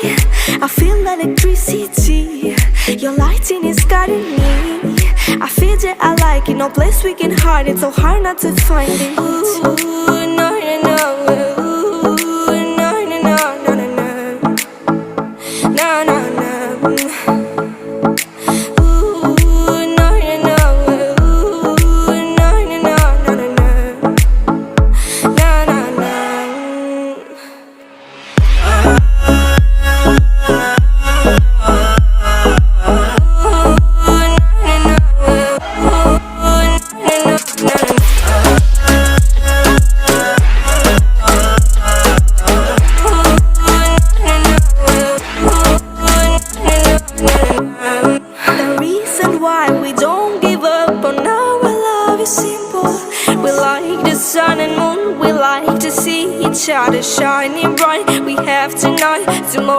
I feel electricity. Your lighting is guiding me. I feel that I like it. No place we can hide it. So hard not to find it. Ooh, no, no, no. Ooh, no, no, no, no, no, no. No, no, no. The reason why we don't give up on our love is simple. We like the sun and moon. We like to see each other shining bright. We have tonight, tomorrow.